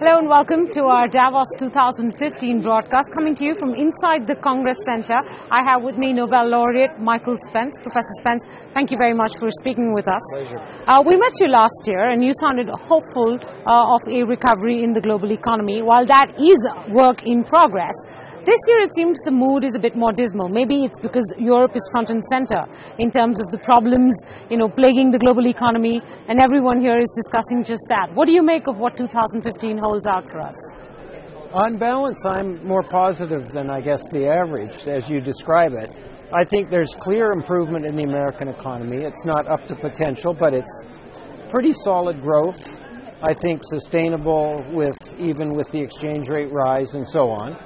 Hello and welcome to our Davos 2015 broadcast, coming to you from inside the Congress Center. I have with me Nobel Laureate Michael Spence. Professor Spence, thank you very much for speaking with us. Pleasure. We met you last year and you sounded hopeful of a recovery in the global economy. While that is work in progress, this year it seems the mood is a bit more dismal. Maybe it's because Europe is front and center in terms of the problems, plaguing the global economy, and everyone here is discussing just that. What do you make of what 2015 holds out for us? On balance, I'm more positive than I guess the average, as you describe it. I think there's clear improvement in the American economy. It's not up to potential, but it's pretty solid growth. I think sustainable even with the exchange rate rise and so on.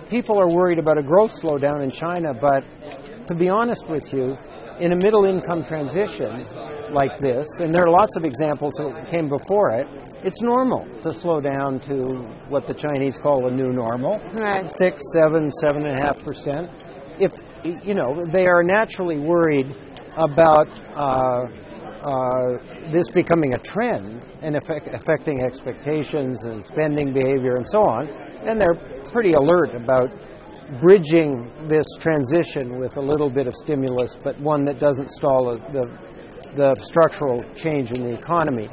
People are worried about a growth slowdown in China, but to be honest with you, in a middle income transition like this, and there are lots of examples that came before it, it's normal to slow down to what the Chinese call a new normal, right. 6, 7, 7.5%. If they are naturally worried about this becoming a trend and affecting expectations and spending behavior and so on, and they're pretty alert about bridging this transition with a little bit of stimulus, but one that doesn't stall the structural change in the economy.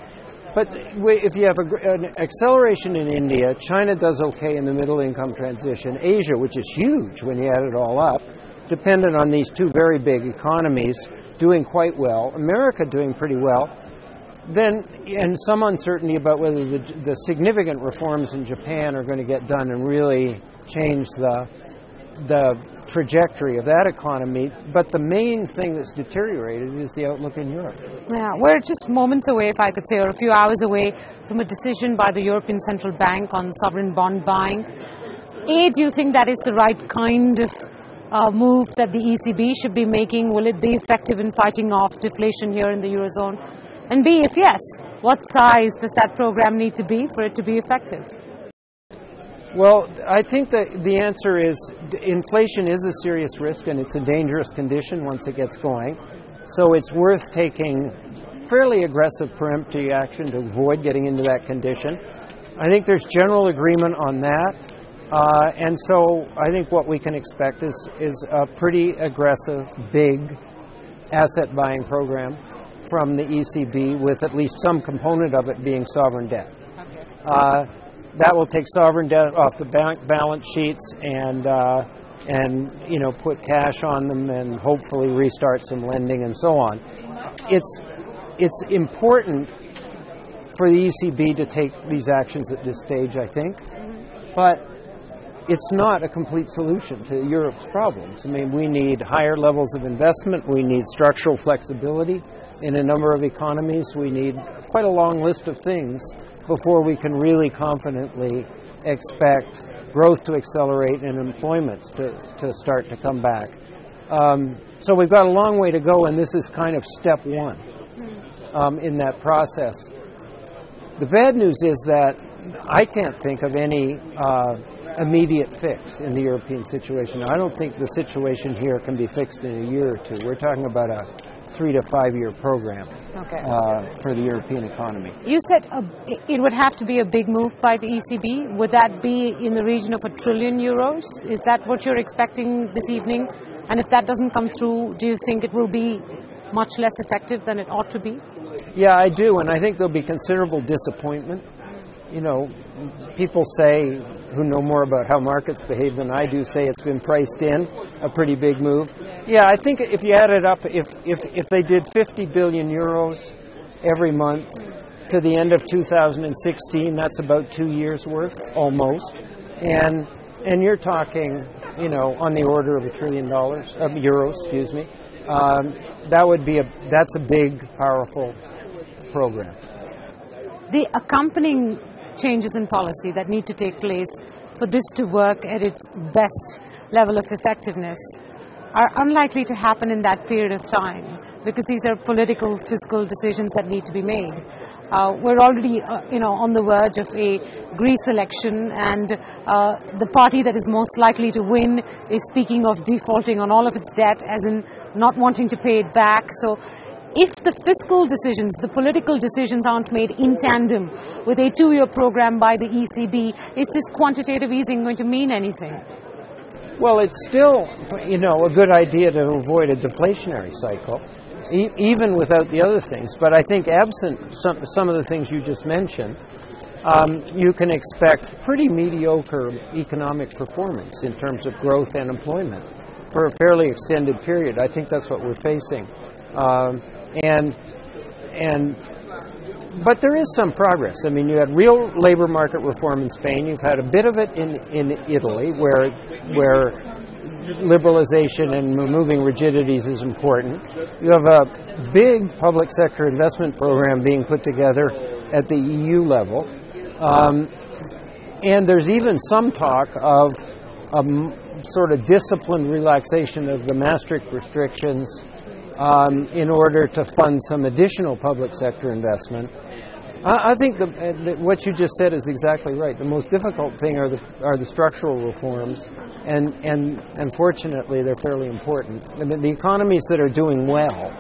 But if you have an acceleration in India, China does okay in the middle income transition, Asia, which is huge when you add it all up, dependent on these two very big economies, doing quite well, America doing pretty well, then, and some uncertainty about whether the significant reforms in Japan are going to get done and really change the trajectory of that economy. But the main thing that's deteriorated is the outlook in Europe. Yeah, we're just moments away, if I could say, or a few hours away from a decision by the European Central Bank on sovereign bond buying. A, do you think that is the right kind of move that the ECB should be making? Will it be effective in fighting off deflation here in the eurozone? And B, if yes, what size does that program need to be for it to be effective? Well, I think that the answer is inflation is a serious risk and it's a dangerous condition once it gets going. So it's worth taking fairly aggressive preemptive action to avoid getting into that condition. I think there's general agreement on that. And so I think what we can expect is a pretty aggressive, big asset buying program from the ECB, with at least some component of it being sovereign debt. Okay. That will take sovereign debt off the bank balance sheets and put cash on them and hopefully restart some lending and so on. It's important for the ECB to take these actions at this stage, I think, but it's not a complete solution to Europe's problems. I mean, we need higher levels of investment. We need structural flexibility in a number of economies. We need quite a long list of things before we can really confidently expect growth to accelerate and employment to start to come back. So we've got a long way to go, and this is kind of step one in that process. The bad news is that I can't think of any immediate fix in the European situation. I don't think the situation here can be fixed in a year or two. We're talking about a 3 to 5 year program for the European economy. You said it would have to be a big move by the ECB. Would that be in the region of €1 trillion? Is that what you're expecting this evening? And if that doesn't come through, do you think it will be much less effective than it ought to be? Yeah, I do, and I think there'll be considerable disappointment. People say, who know more about how markets behave than I do, say it's been priced in, a pretty big move. Yeah, I think if you add it up, if they did 50 billion euros every month to the end of 2016, that's about 2 years worth, almost. And you're talking, on the order of $1 trillion, euros, excuse me. That's a big, powerful program. The accompanying changes in policy that need to take place for this to work at its best level of effectiveness are unlikely to happen in that period of time, because these are political, fiscal decisions that need to be made. We're already, on the verge of a Greece election, and the party that is most likely to win is speaking of defaulting on all of its debt, as in not wanting to pay it back. So if the fiscal decisions, the political decisions aren't made in tandem with a 2-year program by the ECB, is this quantitative easing going to mean anything? Well, it's still, a good idea to avoid a deflationary cycle, even without the other things. But I think absent some of the things you just mentioned, you can expect pretty mediocre economic performance in terms of growth and employment for a fairly extended period. I think that's what we're facing. But there is some progress. I mean, you had real labor market reform in Spain. You've had a bit of it in Italy, where liberalization and removing rigidities is important. You have a big public sector investment program being put together at the EU level. And there's even some talk of sort of disciplined relaxation of the Maastricht restrictions in order to fund some additional public sector investment. I think what you just said is exactly right. The most difficult thing are the structural reforms, and unfortunately they're fairly important. I mean, the economies that are doing well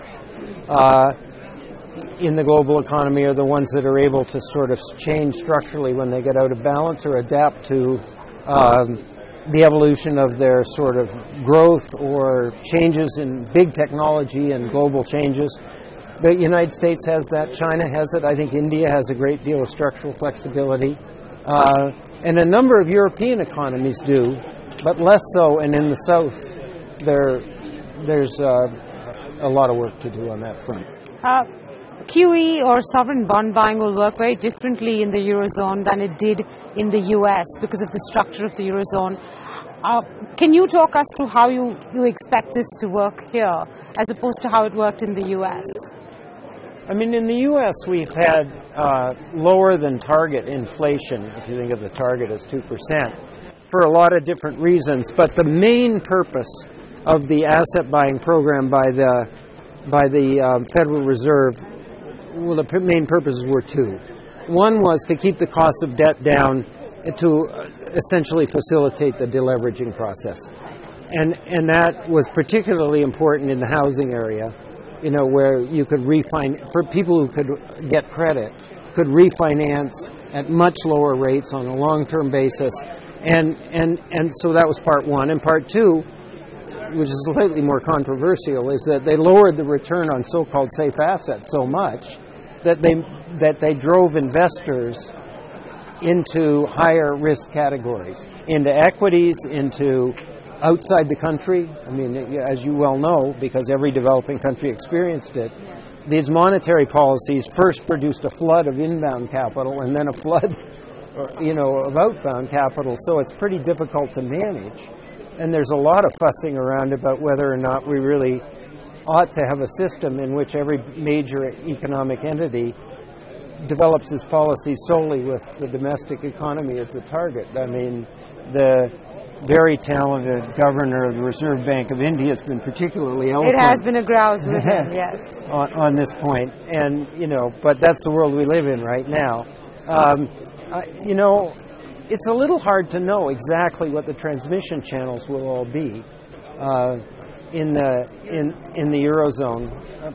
in the global economy are the ones that are able to sort of change structurally when they get out of balance or adapt to the evolution of their sort of growth or changes in big technology and global changes. The United States has that, China has it, I think India has a great deal of structural flexibility, and a number of European economies do, but less so, and in the South there's a lot of work to do on that front. QE or sovereign bond buying will work very differently in the eurozone than it did in the US because of the structure of the eurozone. Can you talk us through how you expect this to work here as opposed to how it worked in the US? I mean, in the US we've had lower than target inflation, if you think of the target as 2%, for a lot of different reasons, but the main purpose of the asset buying program by the Federal Reserve, well, the main purposes were two. One was to keep the cost of debt down to essentially facilitate the deleveraging process. And that was particularly important in the housing area, where you could for people who could get credit, could refinance at much lower rates on a long-term basis. And so that was part one. And part two, which is slightly more controversial, is that they lowered the return on so-called safe assets so much that they drove investors into higher risk categories, into equities, into outside the country. I mean, as you well know, because every developing country experienced it, these monetary policies first produced a flood of inbound capital and then a flood, of outbound capital. So it's pretty difficult to manage. And there's a lot of fussing around about whether or not we really ought to have a system in which every major economic entity develops its policy solely with the domestic economy as the target. I mean, the very talented governor of the Reserve Bank of India has been particularly eloquent. It has been a grouse with him, yes. on this point. And, but that's the world we live in right now. It's a little hard to know exactly what the transmission channels will all be in the eurozone.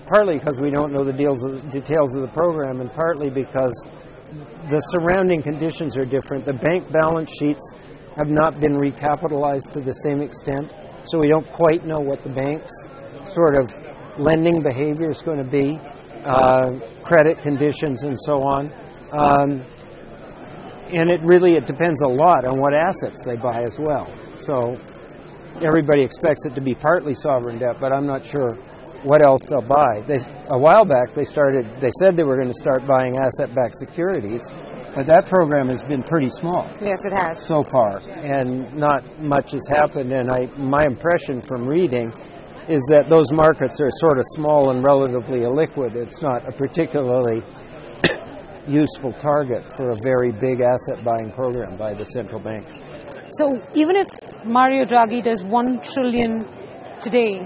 Partly because we don't know the details of the program, and partly because the surrounding conditions are different. The bank balance sheets have not been recapitalized to the same extent, so we don't quite know what the bank's sort of lending behavior is going to be, credit conditions, and so on. And it depends a lot on what assets they buy as well. So everybody expects it to be partly sovereign debt, but I'm not sure what else they'll buy. A while back, they said they were going to start buying asset-backed securities, but that program has been pretty small. Yes, it has. So far, and not much has happened. And my impression from reading is that those markets are sort of small and relatively illiquid. It's not a particularly useful target for a very big asset buying program by the central bank. So even if Mario Draghi does 1 trillion today,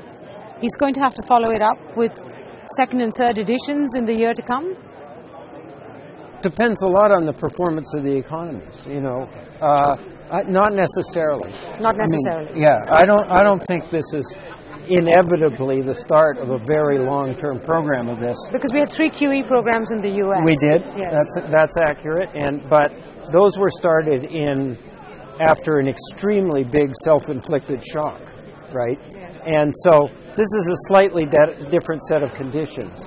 he's going to have to follow it up with second and third editions in the year to come? Depends a lot on the performance of the economies, not necessarily. Not necessarily. I mean, I don't think this is, inevitably the start of a very long-term program of this. Because we had 3 QE programs in the U.S. We did. Yes. That's accurate. But those were started after an extremely big self-inflicted shock, right? Yes. And so this is a slightly different set of conditions.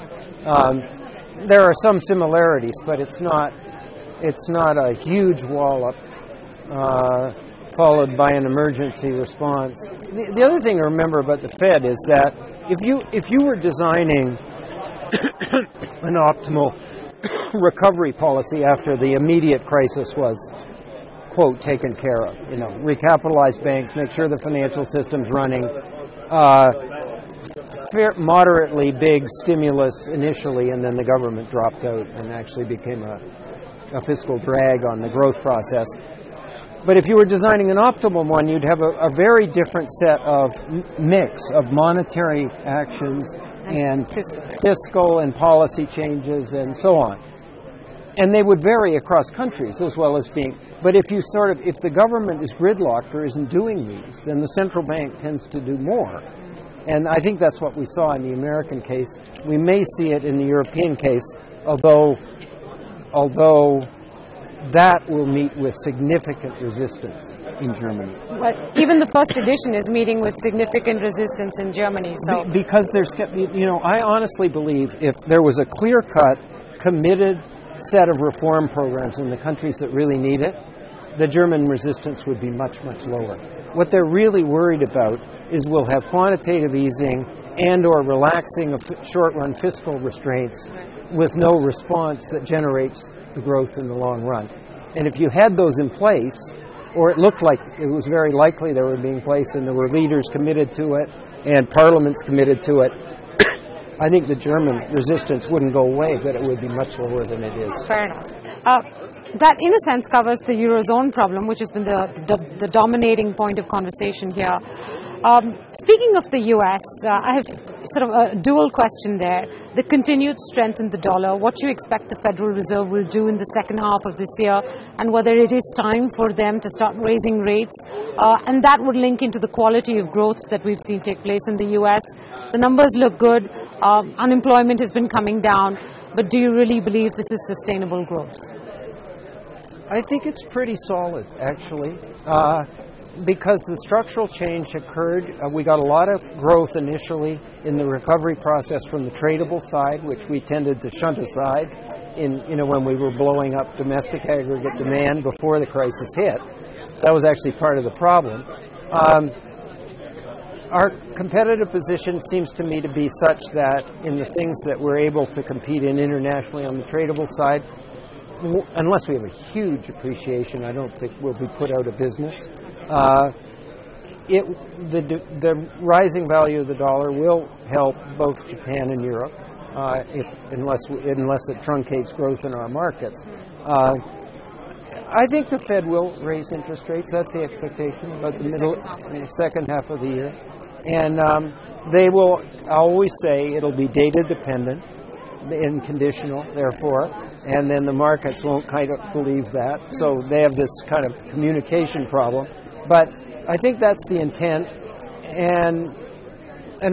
There are some similarities, but it's not a huge wallop followed by an emergency response. The other thing to remember about the Fed is that if you were designing an optimal recovery policy after the immediate crisis was, quote, taken care of, recapitalize banks, make sure the financial system's running, moderately big stimulus initially, and then the government dropped out and actually became a fiscal drag on the growth process. But if you were designing an optimum one, you'd have a very different set of mix of monetary actions and fiscal and policy changes and so on. And they would vary across countries as well as being. But if the government is gridlocked or isn't doing these, then the central bank tends to do more. And I think that's what we saw in the American case. We may see it in the European case, although that will meet with significant resistance in Germany. Well, even the first edition is meeting with significant resistance in Germany. So because I honestly believe if there was a clear-cut, committed set of reform programs in the countries that really need it, the German resistance would be much, much lower. What they're really worried about is we'll have quantitative easing and or relaxing of short-run fiscal restraints with no response that generates the growth in the long run. And if you had those in place, or it looked like it was very likely they were being placed and there were leaders committed to it and parliaments committed to it, I think the German resistance wouldn't go away, but it would be much lower than it is. Fair enough. That, in a sense, covers the eurozone problem, which has been the dominating point of conversation here. Speaking of the U.S., I have sort of a dual question there. The continued strength in the dollar, what you expect the Federal Reserve will do in the second half of this year, and whether it is time for them to start raising rates. And that would link into the quality of growth that we've seen take place in the U.S. The numbers look good. Unemployment has been coming down. But do you really believe this is sustainable growth? I think it's pretty solid, actually. Because the structural change occurred, we got a lot of growth initially in the recovery process from the tradable side, which we tended to shunt aside when we were blowing up domestic aggregate demand before the crisis hit. That was actually part of the problem. Our competitive position seems to me to be such that in the things that we're able to compete in internationally on the tradable side, unless we have a huge appreciation, I don't think we'll be put out of business. The rising value of the dollar will help both Japan and Europe, unless it truncates growth in our markets. I think the Fed will raise interest rates. That's the expectation about the second half of the year. And they will always say it'll be data dependent and conditional, therefore, and then the markets won't kind of believe that. So they have this kind of communication problem. But I think that's the intent, and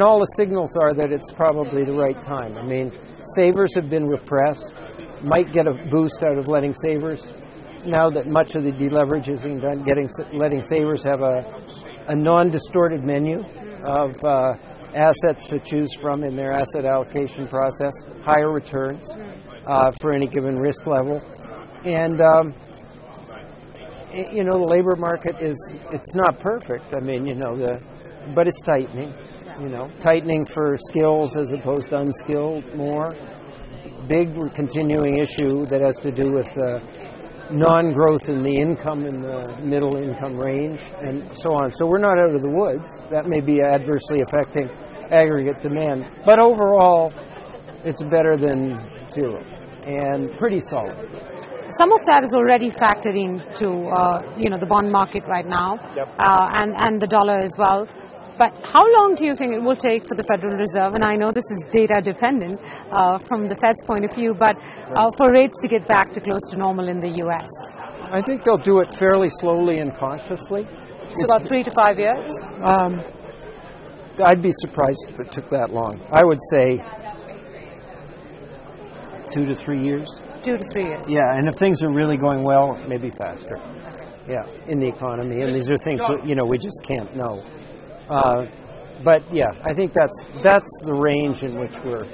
all the signals are that it's probably the right time. I mean, savers have been repressed, might get a boost out of letting savers, now that much of the deleverage is being done, letting savers have a non-distorted menu of assets to choose from in their asset allocation process, higher returns for any given risk level. And the labor market it's not perfect. I mean, but it's tightening, tightening for skills as opposed to unskilled more. Big continuing issue that has to do with non-growth in the income in the middle income range and so on. So we're not out of the woods. That may be adversely affecting aggregate demand. But overall, it's better than zero and pretty solid. Some of that is already factored into the bond market right now, yep. and the dollar as well. But how long do you think it will take for the Federal Reserve, and I know this is data dependent from the Fed's point of view, but for rates to get back to close to normal in the U.S.? I think they'll do it fairly slowly and cautiously. So about 3 to 5 years? I'd be surprised if it took that long. I would say 2 to 3 years. 2 to 3 years. Yeah, and if things are really going well, maybe faster. Yeah, in the economy, and these are things that, we just can't know. But yeah, I think that's the range in which we're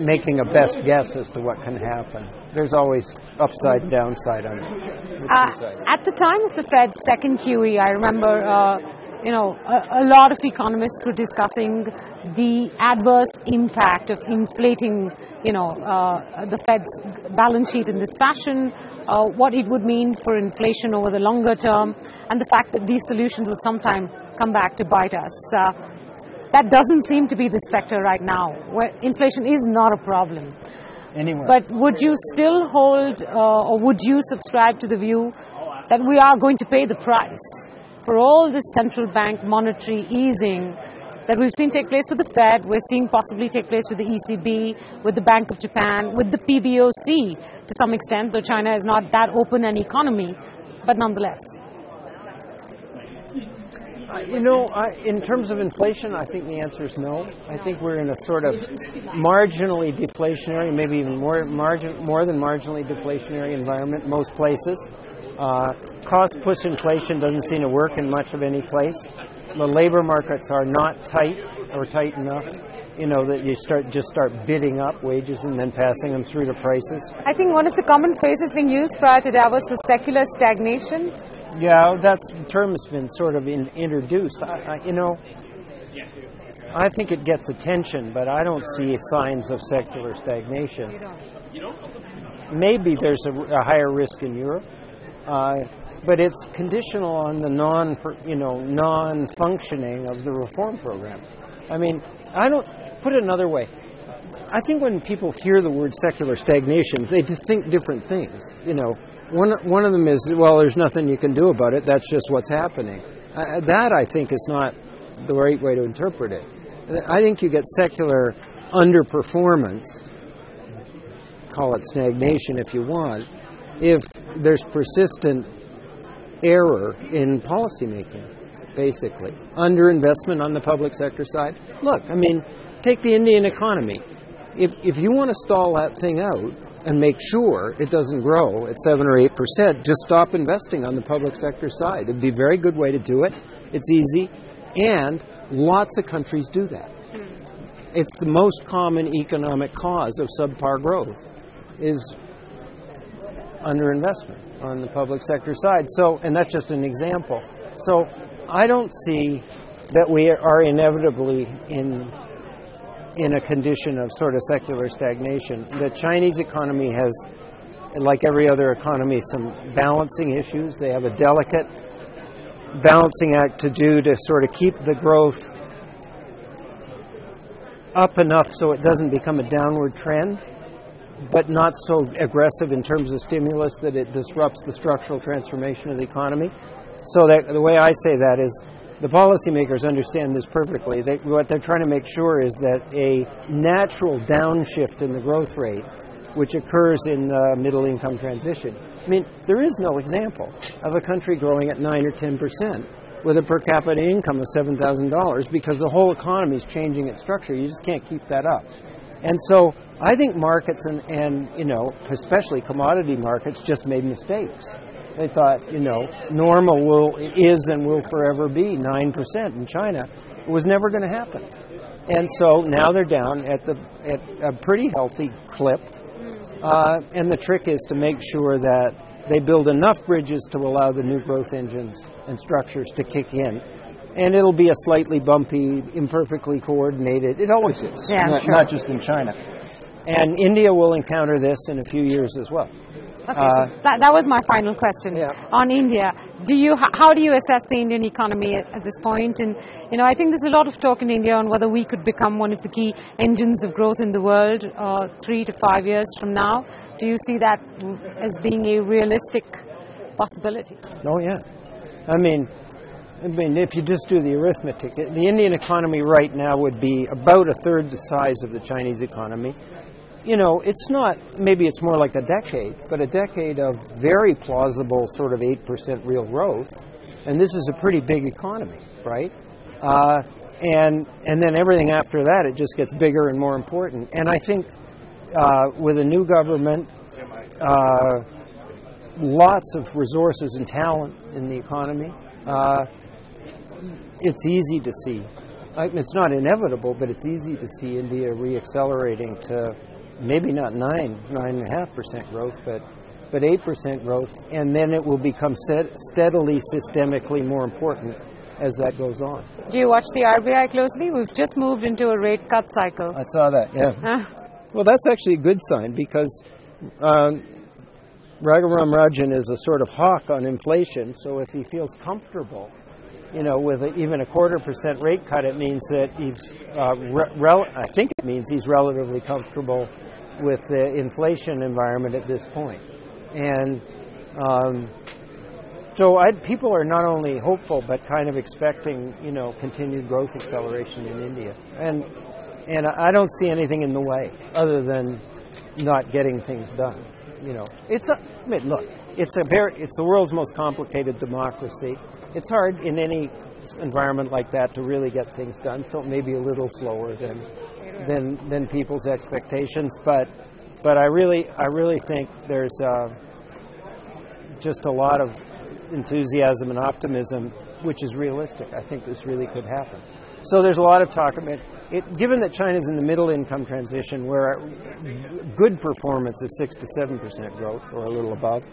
making a best guess as to what can happen. There's always upside and downside on the two sides. At the time of the Fed's second QE, I remember a lot of economists were discussing the adverse impact of inflating the Fed's balance sheet in this fashion, what it would mean for inflation over the longer term, and the fact that these solutions would sometime come back to bite us. That doesn't seem to be the specter right now, where inflation is not a problem. Anyway. But would you still hold, or would you subscribe to the view that we are going to pay the price for all this central bank monetary easing that we've seen take place with the Fed, we're seeing possibly take place with the ECB, with the Bank of Japan, with the PBOC to some extent, though China is not that open an economy, but nonetheless? In terms of inflation, I think the answer is no. I think we're in a sort of marginally deflationary, maybe even more than marginally deflationary environment most places. Cost-push inflation doesn't seem to work in much of any place. The labor markets are not tight or tight enough, that you start bidding up wages and then passing them through to prices. I think one of the common phrases being used prior to Davos was secular stagnation. Yeah, that term has been sort of introduced. I think it gets attention, but I don't see signs of secular stagnation. Maybe there's a higher risk in Europe, but it's conditional on the non-functioning of the reform program. I don't put it another way. I think when people hear the word secular stagnation, they just think different things. One of them is, well, there's nothing you can do about it. That's just what's happening. That, I think, is not the right way to interpret it. I think you get secular underperformance, call it stagnation if you want, if there's persistent error in policymaking, basically. Underinvestment on the public sector side. Look, take the Indian economy. If you want to stall that thing out, and make sure it doesn't grow at 7 or 8%, just stop investing on the public sector side. It'd be a very good way to do it. It's easy, and lots of countries do that. It's the most common economic cause of subpar growth is underinvestment on the public sector side. And that's just an example. So I don't see that we are inevitably in a condition of sort of secular stagnation. The Chinese economy has, like every other economy, some balancing issues. They have a delicate balancing act to do to sort of keep the growth up enough so it doesn't become a downward trend, but not so aggressive in terms of stimulus that it disrupts the structural transformation of the economy. So that the way I say that is, the policymakers understand this perfectly. What they're trying to make sure is that a natural downshift in the growth rate, which occurs in the middle income transition. There is no example of a country growing at 9 or 10% with a per capita income of $7,000 because the whole economy is changing its structure. You just can't keep that up. And so I think markets and especially commodity markets just made mistakes. They thought, normal is and will forever be 9% in China. It was never going to happen. And so now they're down at a pretty healthy clip. And the trick is to make sure that they build enough bridges to allow the new growth engines and structures to kick in. And it'll be a slightly bumpy, imperfectly coordinated. It always is, not just in China. And India will encounter this in a few years as well. Okay, so that was my final question on India. How do you assess the Indian economy at this point? And I think there's a lot of talk in India on whether we could become one of the key engines of growth in the world 3 to 5 years from now. Do you see that as being a realistic possibility? Oh yeah, if you just do the arithmetic, the Indian economy right now would be about a third the size of the Chinese economy. It's not, maybe it's more like a decade, but a decade of very plausible sort of 8% real growth. And this is a pretty big economy, right? and then everything after that, it just gets bigger and more important. And I think with a new government, lots of resources and talent in the economy, it's easy to see. It's not inevitable, but it's easy to see India reaccelerating to maybe not 9.5% growth, but 8% growth, and then it will become steadily, systemically more important as that goes on. Do you watch the RBI closely? We've just moved into a rate cut cycle. I saw that, yeah. Well, that's actually a good sign, because Raghuram Rajan is a sort of hawk on inflation, so if he feels comfortable, with even a 0.25% rate cut, it means that he's, I think it means he's relatively comfortable with the inflation environment at this point. And so people are not only hopeful, but kind of expecting, continued growth acceleration in India. And I don't see anything in the way other than not getting things done. Look, it's the world's most complicated democracy. It's hard in any environment like that to really get things done, so it may be a little slower than people's expectations. But I really think there's just a lot of enthusiasm and optimism, which is realistic. I think this really could happen. So there's a lot of talk about it. Given that China's in the middle income transition, where good performance is 6 to 7% growth, or a little above,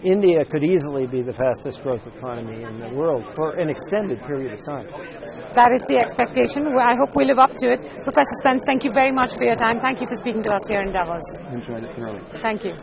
India could easily be the fastest growth economy in the world for an extended period of time. That is the expectation. I hope we live up to it. Professor Spence, thank you very much for your time. Thank you for speaking to us here in Davos. Enjoyed it thoroughly. Thank you.